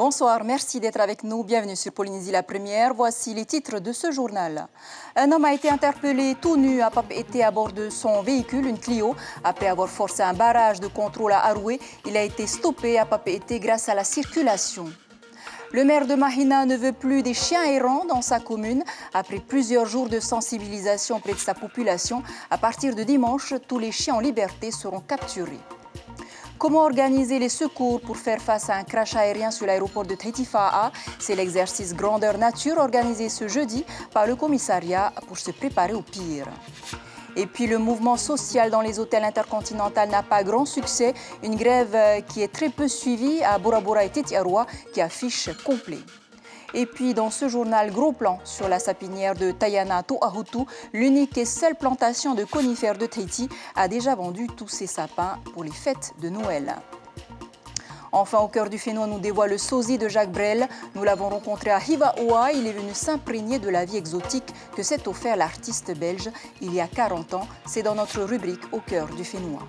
Bonsoir, merci d'être avec nous. Bienvenue sur Polynésie la Première. Voici les titres de ce journal. Un homme a été interpellé tout nu à Papeete à bord de son véhicule, une Clio. Après avoir forcé un barrage de contrôle à Aroué, il a été stoppé à Papeete grâce à la circulation. Le maire de Mahina ne veut plus des chiens errants dans sa commune. Après plusieurs jours de sensibilisation auprès de sa population, à partir de dimanche, tous les chiens en liberté seront capturés. Comment organiser les secours pour faire face à un crash aérien sur l'aéroport de Tahiti Fa'a? C'est l'exercice grandeur nature organisé ce jeudi par le commissariat pour se préparer au pire. Et puis le mouvement social dans les hôtels intercontinentaux n'a pas grand succès. Une grève qui est très peu suivie à Bora Bora et Tetiaroa qui affiche complet. Et puis dans ce journal, gros plan sur la sapinière de Tayana To'ahutu, l'unique et seule plantation de conifères de Tahiti a déjà vendu tous ses sapins pour les fêtes de Noël. Enfin, au cœur du Fénois, nous dévoile le sosie de Jacques Brel. Nous l'avons rencontré à Hivaoa. Il est venu s'imprégner de la vie exotique que s'est offert l'artiste belge il y a 40 ans. C'est dans notre rubrique Au cœur du Fénois.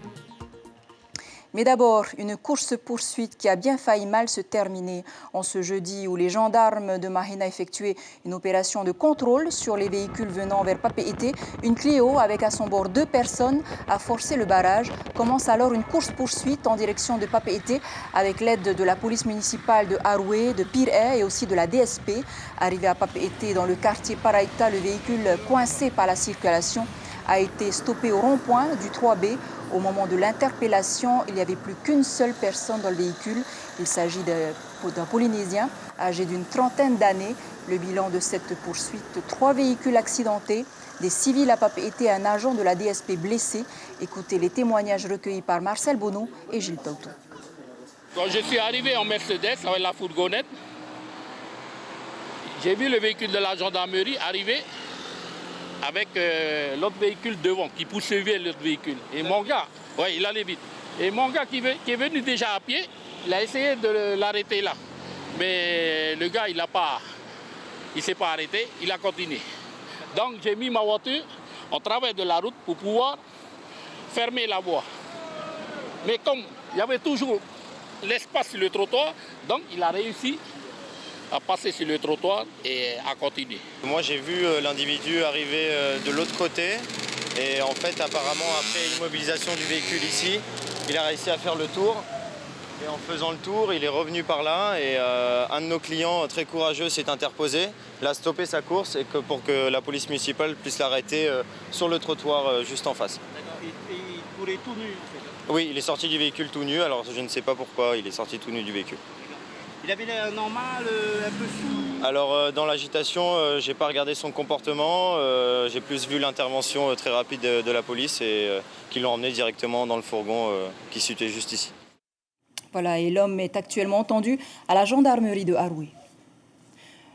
Mais d'abord, une course-poursuite qui a bien failli mal se terminer en ce jeudi où les gendarmes de Mahina effectuaient une opération de contrôle sur les véhicules venant vers Papeete. Une Clio avec à son bord 2 personnes a forcé le barrage. Commence alors une course-poursuite en direction de Papeete avec l'aide de la police municipale de Aroué, de Piré et aussi de la DSP. Arrivé à Papeete dans le quartier Paraita, le véhicule coincé par la circulation a été stoppé au rond-point du 3B. Au moment de l'interpellation, il n'y avait plus qu'une seule personne dans le véhicule. Il s'agit d'un Polynésien âgé d'une trentaine d'années. Le bilan de cette poursuite, 3 véhicules accidentés, des civils à Papeete et un agent de la DSP blessé. Écoutez les témoignages recueillis par Marcel Bono et Gilles Tautou. Quand je suis arrivé en Mercedes avec la fourgonnette, j'ai vu le véhicule de la gendarmerie arriver avec l'autre véhicule devant qui poursuivait l'autre véhicule. Et mon gars, ouais, il allait vite. Et mon gars qui est venu déjà à pied, il a essayé de l'arrêter là. Mais le gars, il ne s'est pas arrêté, il a continué. Donc j'ai mis ma voiture en travers de la route pour pouvoir fermer la voie. Mais comme il y avait toujours l'espace sur le trottoir, donc il a réussi à passer sur le trottoir et à continuer. Moi j'ai vu l'individu arriver de l'autre côté et en fait apparemment après immobilisation du véhicule ici, il a réussi à faire le tour et en faisant le tour il est revenu par là et un de nos clients très courageux s'est interposé, il a stoppé sa course et pour que la police municipale puisse l'arrêter sur le trottoir juste en face. D'accord, il courait tout nu en fait. Oui, il est sorti du véhicule tout nu, alors je ne sais pas pourquoi il est sorti tout nu du véhicule. Il avait l'air normal, un peu sous. Alors dans l'agitation, j'ai pas regardé son comportement, j'ai plus vu l'intervention très rapide de la police et qui l'ont emmené directement dans le fourgon qui se situait juste ici. Voilà, et l'homme est actuellement entendu à la gendarmerie de Aroué.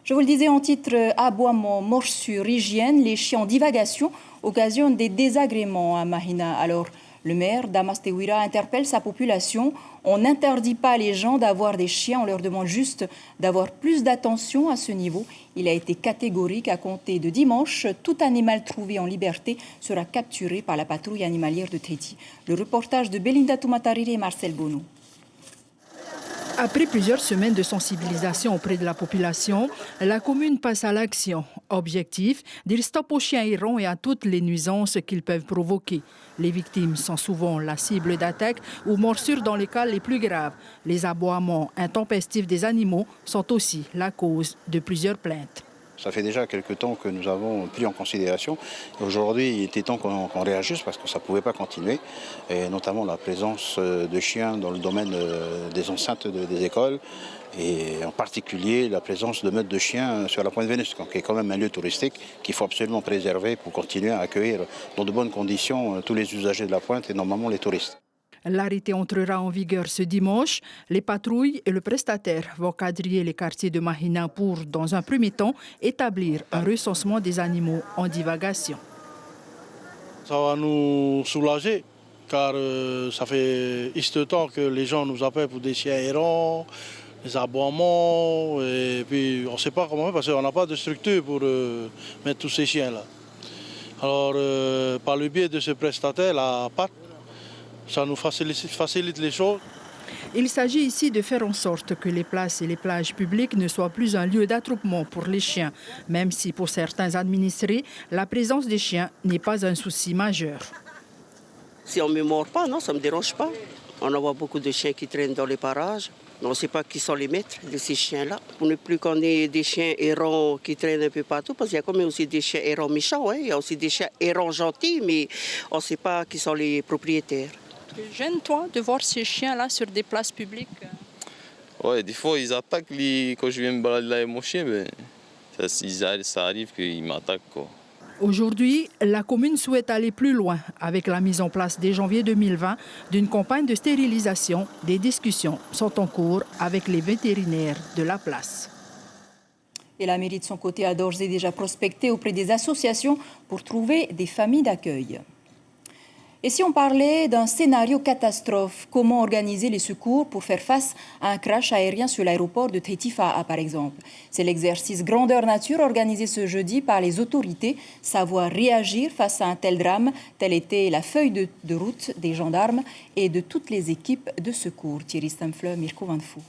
Je vous le disais en titre, aboiement, morsure, hygiène, les chiens en divagation occasionnent des désagréments à Mahina. Alors, le maire Damas Tewira interpelle sa population. On n'interdit pas les gens d'avoir des chiens, on leur demande juste d'avoir plus d'attention à ce niveau. Il a été catégorique à compter de dimanche. Tout animal trouvé en liberté sera capturé par la patrouille animalière de Tahiti. Le reportage de Belinda Tumatarire et Marcel Bono. Après plusieurs semaines de sensibilisation auprès de la population, la commune passe à l'action. Objectif, dire stop aux chiens errants et à toutes les nuisances qu'ils peuvent provoquer. Les victimes sont souvent la cible d'attaques ou morsures dans les cas les plus graves. Les aboiements intempestifs des animaux sont aussi la cause de plusieurs plaintes. Ça fait déjà quelques temps que nous avons pris en considération. Aujourd'hui, il était temps qu'on réagisse parce que ça ne pouvait pas continuer. Et notamment la présence de chiens dans le domaine des enceintes des écoles. Et en particulier la présence de meutes de chiens sur la Pointe Vénus, qui est quand même un lieu touristique qu'il faut absolument préserver pour continuer à accueillir dans de bonnes conditions tous les usagers de la Pointe et normalement les touristes. L'arrêté entrera en vigueur ce dimanche. Les patrouilles et le prestataire vont quadriller les quartiers de Mahina pour, dans un premier temps, établir un recensement des animaux en divagation. Ça va nous soulager, car ça fait X temps que les gens nous appellent pour des chiens errants, des aboiements, et puis on ne sait pas comment faire parce qu'on n'a pas de structure pour mettre tous ces chiens-là. Alors, par le biais de ce prestataire, la PAT, ça nous facilite les choses. Il s'agit ici de faire en sorte que les places et les plages publiques ne soient plus un lieu d'attroupement pour les chiens, même si pour certains administrés, la présence des chiens n'est pas un souci majeur. Si on ne me mord pas, non, ça ne me dérange pas. On en voit beaucoup de chiens qui traînent dans les parages. On ne sait pas qui sont les maîtres de ces chiens-là. Pour ne plus qu'on ait des chiens errants qui traînent un peu partout, parce qu'il y a quand même aussi des chiens errants méchants, hein. Il y a aussi des chiens errants gentils, mais on ne sait pas qui sont les propriétaires. Gêne toi de voir ces chiens-là sur des places publiques? Ouais, des fois ils attaquent quand je viens me balader là avec mon chien, mais ça arrive qu'ils m'attaquent, quoi. Aujourd'hui, la commune souhaite aller plus loin avec la mise en place dès janvier 2020 d'une campagne de stérilisation. Des discussions sont en cours avec les vétérinaires de la place. Et la mairie de son côté a d'ores et déjà prospecté auprès des associations pour trouver des familles d'accueil. Et si on parlait d'un scénario catastrophe, comment organiser les secours pour faire face à un crash aérien sur l'aéroport de Tahiti-Fa'a, par exemple? C'est l'exercice grandeur nature organisé ce jeudi par les autorités. Savoir réagir face à un tel drame, telle était la feuille de route des gendarmes et de toutes les équipes de secours. Thierry Stamfle, Mirko Van Fou.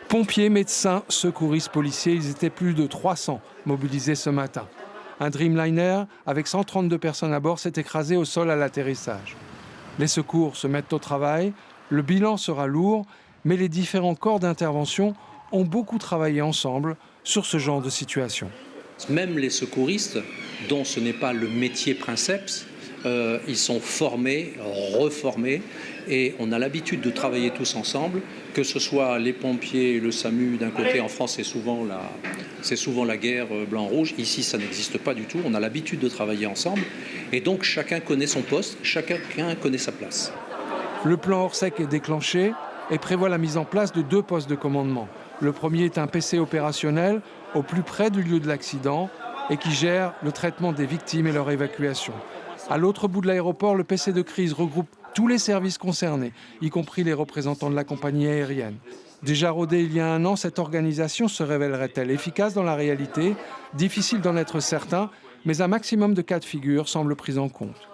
Pompiers, médecins, secouristes, policiers, ils étaient plus de 300 mobilisés ce matin. Un Dreamliner avec 132 personnes à bord s'est écrasé au sol à l'atterrissage. Les secours se mettent au travail, le bilan sera lourd, mais les différents corps d'intervention ont beaucoup travaillé ensemble sur ce genre de situation. Même les secouristes, dont ce n'est pas le métier princeps, ils sont formés, reformés, et on a l'habitude de travailler tous ensemble, que ce soit les pompiers et le SAMU d'un côté. En France, c'est souvent la guerre blanc-rouge. Ici, ça n'existe pas du tout. On a l'habitude de travailler ensemble, et donc chacun connaît son poste, chacun connaît sa place. Le plan Orsec est déclenché et prévoit la mise en place de 2 postes de commandement. Le premier est un PC opérationnel au plus près du lieu de l'accident et qui gère le traitement des victimes et leur évacuation. À l'autre bout de l'aéroport, le PC de crise regroupe tous les services concernés, y compris les représentants de la compagnie aérienne. Déjà rodée il y a 1 an, cette organisation se révélerait-elle efficace dans la réalité? Difficile d'en être certain, mais un maximum de cas de figure semble pris en compte.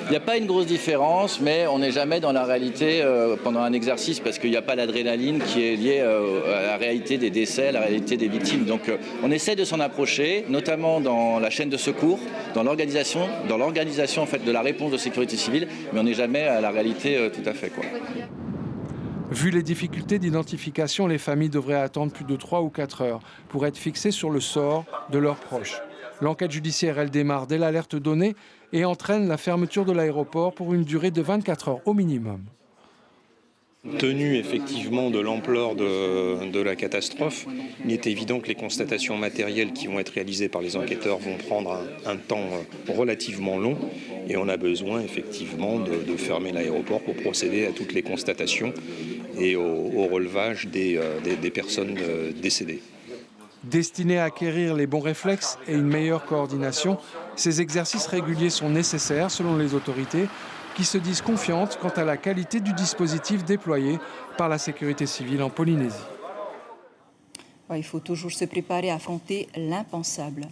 Il n'y a pas une grosse différence, mais on n'est jamais dans la réalité pendant un exercice parce qu'il n'y a pas l'adrénaline qui est liée à la réalité des décès, à la réalité des victimes. Donc on essaie de s'en approcher, notamment dans la chaîne de secours, dans l'organisation en fait, de la réponse de sécurité civile, mais on n'est jamais à la réalité tout à fait, quoi. Vu les difficultés d'identification, les familles devraient attendre plus de 3 ou 4 heures pour être fixées sur le sort de leurs proches. L'enquête judiciaire, elle démarre dès l'alerte donnée et entraîne la fermeture de l'aéroport pour une durée de 24 heures au minimum. Tenu effectivement de l'ampleur de la catastrophe, il est évident que les constatations matérielles qui vont être réalisées par les enquêteurs vont prendre un temps relativement long et on a besoin effectivement de fermer l'aéroport pour procéder à toutes les constatations et au relevage des personnes décédées. Destinés à acquérir les bons réflexes et une meilleure coordination, ces exercices réguliers sont nécessaires selon les autorités qui se disent confiantes quant à la qualité du dispositif déployé par la sécurité civile en Polynésie. Il faut toujours se préparer à affronter l'impensable.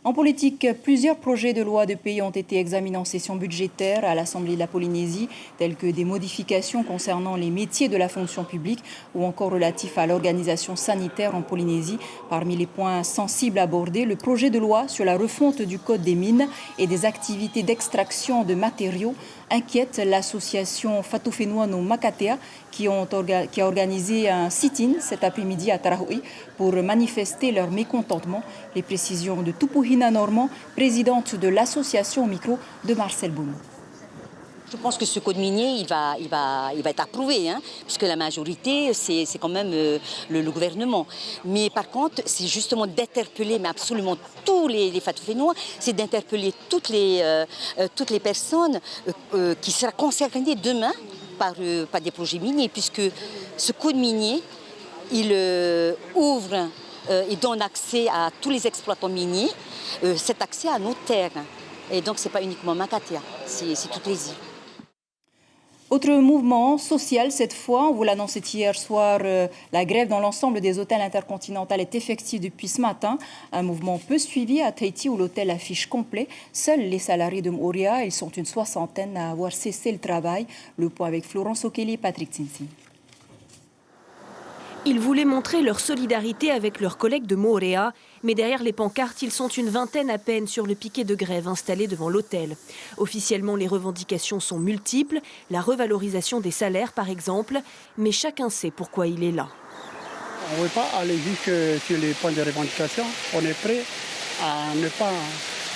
En politique, plusieurs projets de loi de pays ont été examinés en session budgétaire à l'Assemblée de la Polynésie, tels que des modifications concernant les métiers de la fonction publique ou encore relatifs à l'organisation sanitaire en Polynésie. Parmi les points sensibles abordés, le projet de loi sur la refonte du code des mines et des activités d'extraction de matériaux inquiète l'association Fatofenouano Makatea qui a organisé un sit-in cet après-midi à Tarahui pour manifester leur mécontentement. Les précisions de Tupuhina Normand, présidente de l'association au micro de Marcel Bounou. Je pense que ce code minier, il va être approuvé, puisque la majorité, c'est quand même le gouvernement. Mais par contre, c'est justement d'interpeller, mais absolument tous les Fatofénois, c'est d'interpeller toutes les personnes qui seront concernées demain par des projets miniers, puisque ce code minier, il ouvre et donne accès à tous les exploitants miniers, cet accès à nos terres. Et donc, ce n'est pas uniquement Makatea, c'est toutes les îles. Autre mouvement social cette fois, on vous l'annonçait hier soir, la grève dans l'ensemble des hôtels intercontinentaux est effective depuis ce matin. Un mouvement peu suivi à Tahiti où l'hôtel affiche complet. Seuls les salariés de Moorea, ils sont une soixantaine à avoir cessé le travail. Le point avec Florence Okeli et Patrick Tintin. Ils voulaient montrer leur solidarité avec leurs collègues de Moorea, mais derrière les pancartes, ils sont une vingtaine à peine sur le piquet de grève installé devant l'hôtel. Officiellement, les revendications sont multiples, la revalorisation des salaires par exemple, mais chacun sait pourquoi il est là. On ne veut pas aller juste sur les points de revendication, on est prêt à ne pas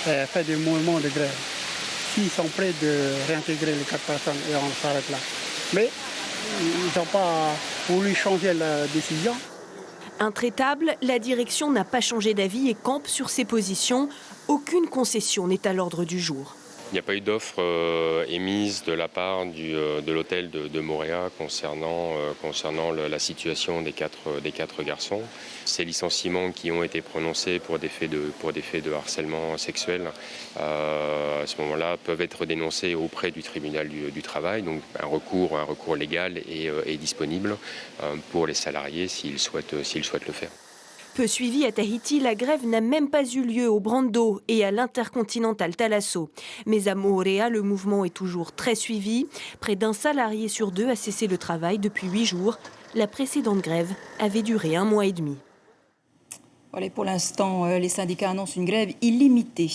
faire des mouvements de grève. S'ils sont prêts de réintégrer les 4 personnes, et on s'arrête là. Mais ils n'ont pas voulu changer la décision. Intraitable, la direction n'a pas changé d'avis et campe sur ses positions. Aucune concession n'est à l'ordre du jour. Il n'y a pas eu d'offre émise de la part de l'hôtel de Moorea concernant la situation des quatre garçons. Ces licenciements qui ont été prononcés pour des faits de harcèlement sexuel, à ce moment-là, peuvent être dénoncés auprès du tribunal du travail. Donc un recours légal est disponible pour les salariés s'ils souhaitent le faire. Peu suivi à Tahiti, la grève n'a même pas eu lieu au Brando et à l'Intercontinental Thalasso. Mais à Moorea, le mouvement est toujours très suivi. Près d'un salarié sur 2 a cessé le travail depuis 8 jours. La précédente grève avait duré 1 mois et demi. Voilà, pour l'instant, les syndicats annoncent une grève illimitée.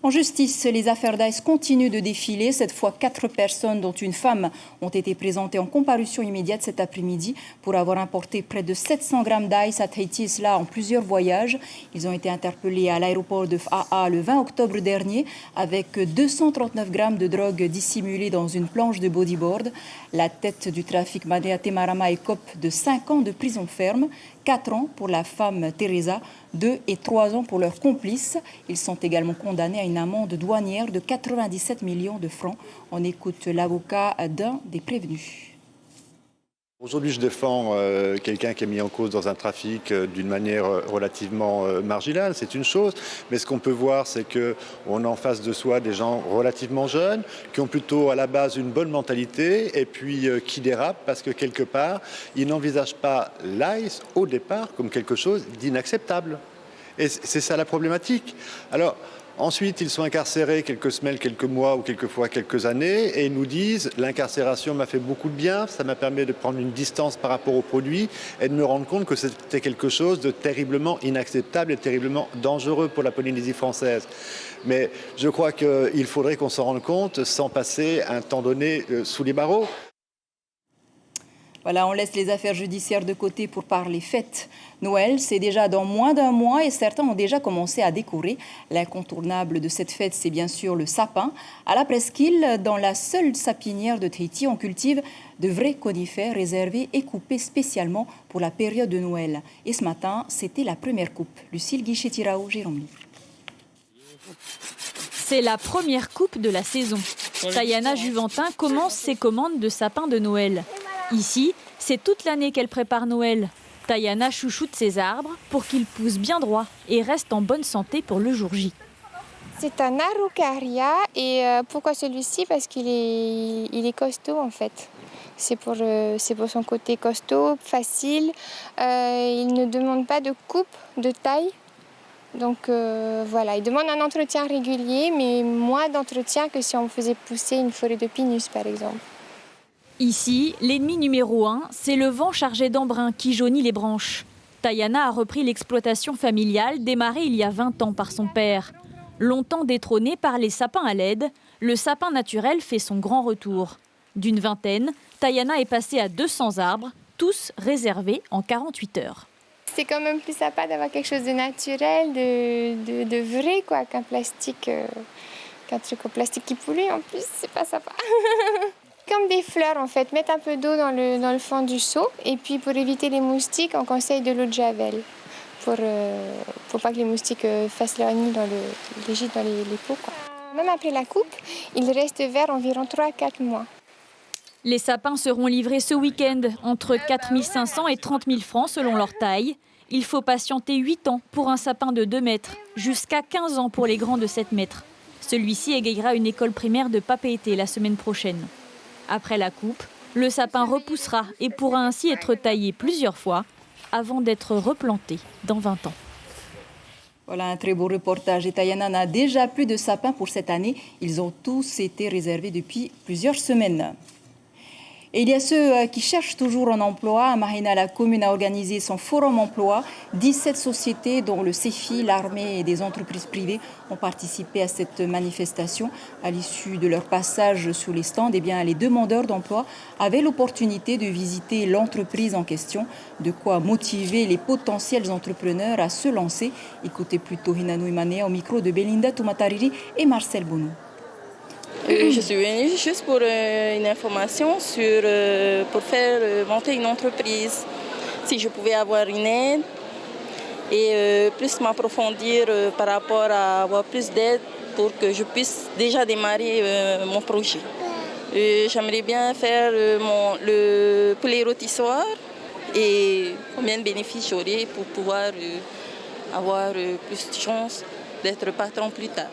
En justice, les affaires d'Ice continuent de défiler. Cette fois, 4 personnes, dont une femme, ont été présentées en comparution immédiate cet après-midi pour avoir importé près de 700 grammes d'Ice à Tahiti, et cela en plusieurs voyages. Ils ont été interpellés à l'aéroport de Fa'a le 20 octobre dernier avec 239 grammes de drogue dissimulée dans une planche de bodyboard. La tête du trafic, Madeate Marama, écope de 5 ans de prison ferme. 4 ans pour la femme Teresa, 2 et 3 ans pour leurs complices. Ils sont également condamnés à une amende douanière de 97 millions de francs. On écoute l'avocat d'un des prévenus. Aujourd'hui, je défends quelqu'un qui est mis en cause dans un trafic d'une manière relativement marginale, c'est une chose. Mais ce qu'on peut voir, c'est qu'on a en face de soi des gens relativement jeunes, qui ont plutôt à la base une bonne mentalité et puis qui dérapent parce que quelque part, ils n'envisagent pas l'ICE au départ comme quelque chose d'inacceptable. Et c'est ça la problématique. Alors, ensuite, ils sont incarcérés quelques semaines, quelques mois ou quelquefois quelques années et ils nous disent « l'incarcération m'a fait beaucoup de bien, ça m'a permis de prendre une distance par rapport aux produits et de me rendre compte que c'était quelque chose de terriblement inacceptable et terriblement dangereux pour la Polynésie française ». Mais je crois qu'il faudrait qu'on s'en rende compte sans passer un temps donné sous les barreaux. Voilà, on laisse les affaires judiciaires de côté pour parler fêtes. Noël, c'est déjà dans moins d'1 mois et certains ont déjà commencé à décorer. L'incontournable de cette fête, c'est bien sûr le sapin. À la presqu'île, dans la seule sapinière de Tahiti, on cultive de vrais conifères réservés et coupés spécialement pour la période de Noël. Et ce matin, c'était la première coupe. Lucille Guichet-Tirao, Jérôme. C'est la première coupe de la saison. Tayana Juventin commence ses commandes de sapins de Noël. Ici, c'est toute l'année qu'elle prépare Noël. Tayana chouchoute ses arbres pour qu'ils poussent bien droit et restent en bonne santé pour le jour J. C'est un araucaria et pourquoi celui-ci? Parce qu'il est costaud en fait. C'est pour son côté costaud, facile. Il ne demande pas de coupe, de taille. Donc voilà, il demande un entretien régulier, mais moins d'entretien que si on faisait pousser une forêt de pinus par exemple. Ici, l'ennemi numéro 1, c'est le vent chargé d'embrun qui jaunit les branches. Tayana a repris l'exploitation familiale démarrée il y a 20 ans par son père. Longtemps détrôné par les sapins à LED, le sapin naturel fait son grand retour. D'une vingtaine, Tayana est passée à 200 arbres, tous réservés en 48 heures. C'est quand même plus sympa d'avoir quelque chose de naturel, de vrai, quoi, qu'un plastique, qu'un truc en plastique qui pollue en plus, c'est pas sympa. Comme des fleurs en fait, mettre un peu d'eau dans le fond du seau et puis pour éviter les moustiques, on conseille de l'eau de javel pour pas que les moustiques fassent leur nid dans les gîtes, dans les pots, quoi. Même après la coupe, il reste vert environ 3 à 4 mois. Les sapins seront livrés ce week-end, entre 4 500 et 30 000 francs selon leur taille. Il faut patienter 8 ans pour un sapin de 2 mètres, jusqu'à 15 ans pour les grands de 7 mètres. Celui-ci égayera une école primaire de Papeete la semaine prochaine. Après la coupe, le sapin repoussera et pourra ainsi être taillé plusieurs fois avant d'être replanté dans 20 ans. Voilà un très beau reportage. Et Tayana n'a déjà plus de sapins pour cette année. Ils ont tous été réservés depuis plusieurs semaines. Et il y a ceux qui cherchent toujours un emploi. À Mahina, la commune a organisé son forum emploi. 17 sociétés, dont le CEFI, l'armée et des entreprises privées, ont participé à cette manifestation. À l'issue de leur passage sur les stands, eh bien, les demandeurs d'emploi avaient l'opportunité de visiter l'entreprise en question. De quoi motiver les potentiels entrepreneurs à se lancer. Écoutez plutôt Hinano Imane au micro de Belinda Toumatariri et Marcel Bonou. Je suis venue juste pour une information pour faire monter une entreprise. Si je pouvais avoir une aide et plus m'approfondir par rapport à avoir plus d'aide pour que je puisse déjà démarrer mon projet. J'aimerais bien faire le poulet rôtissoir et combien de bénéfices j'aurai pour pouvoir avoir plus de chances d'être patron plus tard.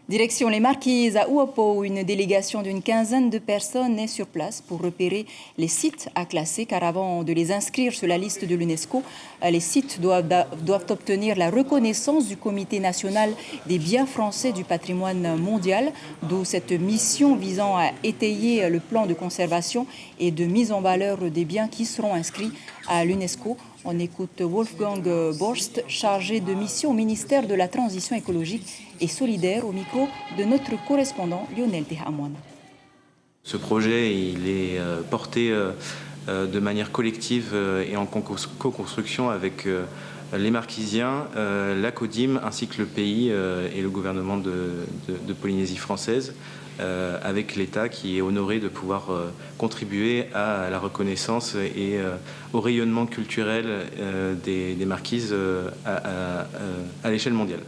Direction les Marquises à Ouapo, où une délégation d'une quinzaine de personnes est sur place pour repérer les sites à classer, car avant de les inscrire sur la liste de l'UNESCO, les sites doivent obtenir la reconnaissance du Comité national des biens français du patrimoine mondial, d'où cette mission visant à étayer le plan de conservation et de mise en valeur des biens qui seront inscrits à l'UNESCO. On écoute Wolfgang Borst, chargé de mission au ministère de la Transition écologique et solidaire, au micro de notre correspondant Lionel Tehamouane. Ce projet il est porté de manière collective et en co-construction avec les Marquisiens, la CODIM ainsi que le pays et le gouvernement de Polynésie française, avec l'État qui est honoré de pouvoir contribuer à la reconnaissance et au rayonnement culturel des Marquises à l'échelle mondiale.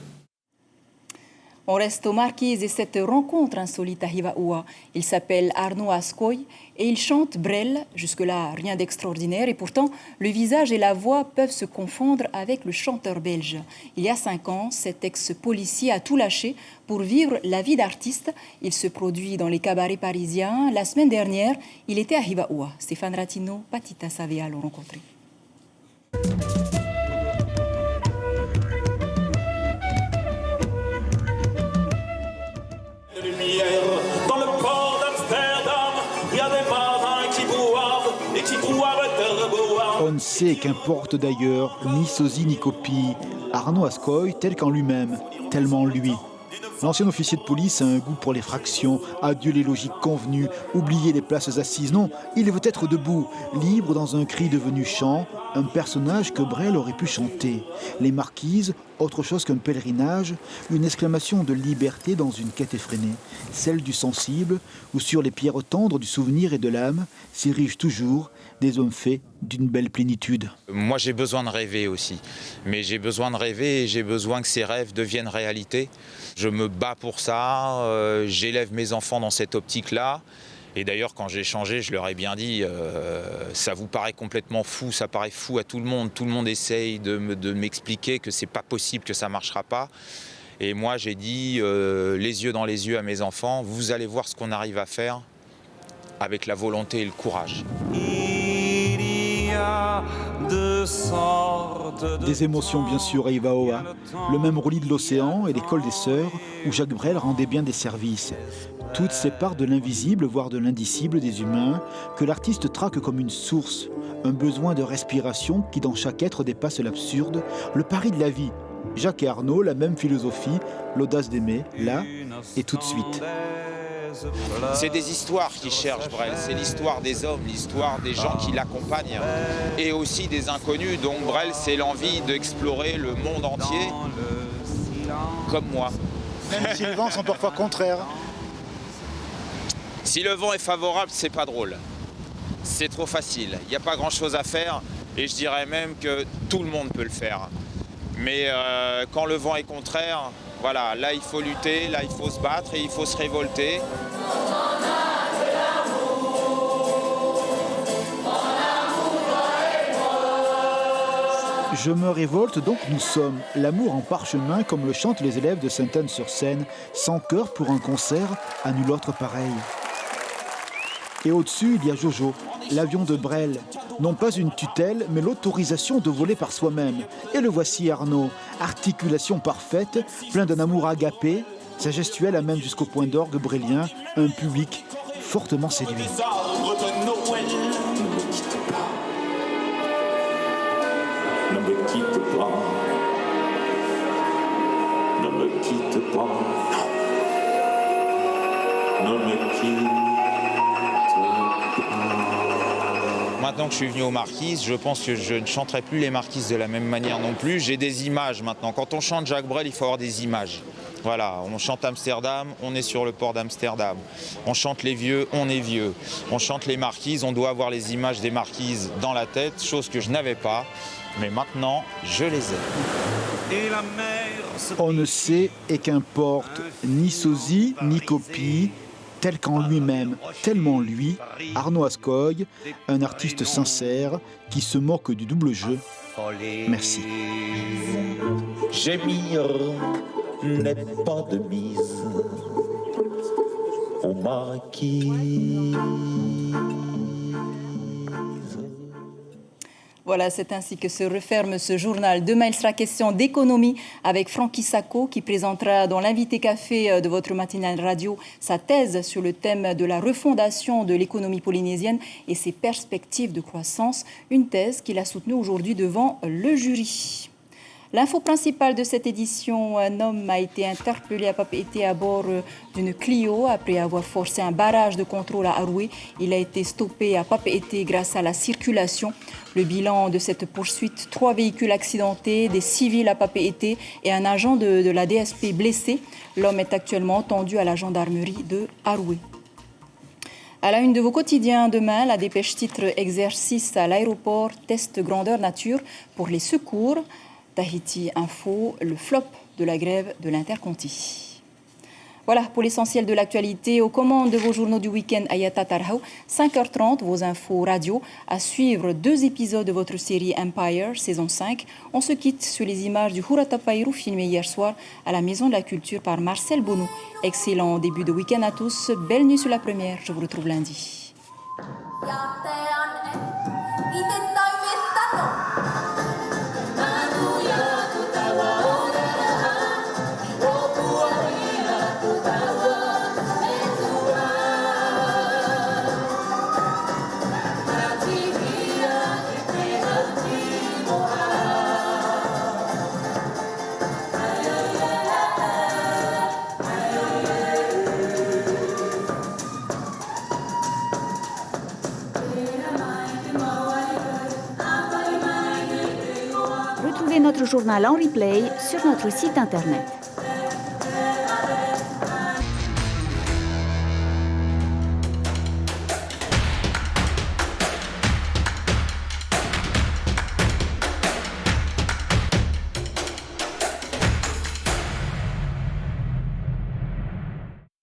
On reste aux Marquises et cette rencontre insolite à Hivaoua. Il s'appelle Arnaud Ascoy et il chante Brel. Jusque-là, rien d'extraordinaire. Et pourtant, le visage et la voix peuvent se confondre avec le chanteur belge. Il y a 5 ans, cet ex-policier a tout lâché pour vivre la vie d'artiste. Il se produit dans les cabarets parisiens. La semaine dernière, il était à Hivaoua. Stéphane Ratino, Patita Savea l'ont rencontré. Dans le port d'Amsterdam, il y a des marins qui boivent et qui boivent. On sait qu'importe d'ailleurs, ni sosie ni copie, Arnaud Ascoy tel qu'en lui-même, tellement lui. L'ancien officier de police a un goût pour les fractions, adieu les logiques convenues, oublier les places assises. Non, il veut être debout, libre dans un cri devenu chant, un personnage que Brel aurait pu chanter. Les Marquises, autre chose qu'un pèlerinage, une exclamation de liberté dans une quête effrénée, celle du sensible, où sur les pierres tendres du souvenir et de l'âme s'érigent toujours des hommes faits d'une belle plénitude. Moi j'ai besoin de rêver aussi, mais j'ai besoin de rêver et j'ai besoin que ces rêves deviennent réalité. Je me bats pour ça, j'élève mes enfants dans cette optique-là. Et d'ailleurs, quand j'ai changé, je leur ai bien dit, ça vous paraît complètement fou, ça paraît fou à tout le monde essaye de m'expliquer que c'est pas possible, que ça marchera pas. Et moi, j'ai dit, les yeux dans les yeux à mes enfants, vous allez voir ce qu'on arrive à faire avec la volonté et le courage. Des émotions bien sûr à Hivaoua, le même roulis de l'océan et l'école des sœurs où Jacques Brel rendait bien des services. Toutes ces parts de l'invisible, voire de l'indicible des humains, que l'artiste traque comme une source, un besoin de respiration qui dans chaque être dépasse l'absurde, le pari de la vie. Jacques et Arnaud, la même philosophie, l'audace d'aimer, là et tout de suite. C'est des histoires qui cherchent Brel, c'est l'histoire des hommes, l'histoire des gens qui l'accompagnent et aussi des inconnus. Donc Brel, c'est l'envie d'explorer le monde entier comme moi. Même si les vents sont parfois contraires. Si le vent est favorable, c'est pas drôle. C'est trop facile. Il n'y a pas grand-chose à faire et je dirais même que tout le monde peut le faire. Mais quand le vent est contraire, voilà, là il faut lutter, là il faut se battre et il faut se révolter. Je me révolte, donc nous sommes. L'amour en parchemin, comme le chantent les élèves de Sainte-Anne-sur-Seine, sans cœur pour un concert à nul autre pareil. Et au-dessus, il y a Jojo, l'avion de Brel. Non pas une tutelle, mais l'autorisation de voler par soi-même. Et le voici Arnaud, articulation parfaite, plein d'un amour agapé. Sa gestuelle amène jusqu'au point d'orgue brélien un public fortement séduit. Ne me quitte pas, ne me quitte pas, ne me quitte pas. Maintenant que je suis venu aux Marquises, je pense que je ne chanterai plus les Marquises de la même manière non plus. J'ai des images maintenant. Quand on chante Jacques Brel, il faut avoir des images. Voilà, on chante Amsterdam, on est sur le port d'Amsterdam. On chante les vieux, on est vieux. On chante les Marquises, on doit avoir les images des Marquises dans la tête, chose que je n'avais pas. Mais maintenant, je les ai. On ne sait et qu'importe, ni sosie, ni copie, tel qu'en lui-même, tellement lui, Arnaud Ascoy, un artiste sincère qui se moque du double jeu. Merci. Gémir n'est pas de mise au marquis. Voilà, c'est ainsi que se referme ce journal. Demain, il sera question d'économie avec Francky Sacco qui présentera dans l'invité café de votre matinale radio sa thèse sur le thème de la refondation de l'économie polynésienne et ses perspectives de croissance. Une thèse qu'il a soutenue aujourd'hui devant le jury. L'info principale de cette édition, un homme a été interpellé à Papeete à bord d'une Clio après avoir forcé un barrage de contrôle à Aroué. Il a été stoppé à Papeete grâce à la circulation. Le bilan de cette poursuite, 3 véhicules accidentés, des civils à Papeete et un agent de la DSP blessé. L'homme est actuellement entendu à la gendarmerie de Aroué. À la une de vos quotidiens demain, la dépêche titre « Exercice à l'aéroport, test grandeur nature pour les secours ». Tahiti Info, le flop de la grève de l'Interconti. Voilà pour l'essentiel de l'actualité. Aux commandes de vos journaux du week-end, Ayata Tarhau, 5h30, vos infos radio. À suivre 2 épisodes de votre série Empire, saison 5. On se quitte sur les images du Huratapairu filmé hier soir à la Maison de la Culture par Marcel Bono. Excellent début de week-end à tous. Belle nuit sur la première. Je vous retrouve lundi. Retrouvez notre journal en replay sur notre site internet.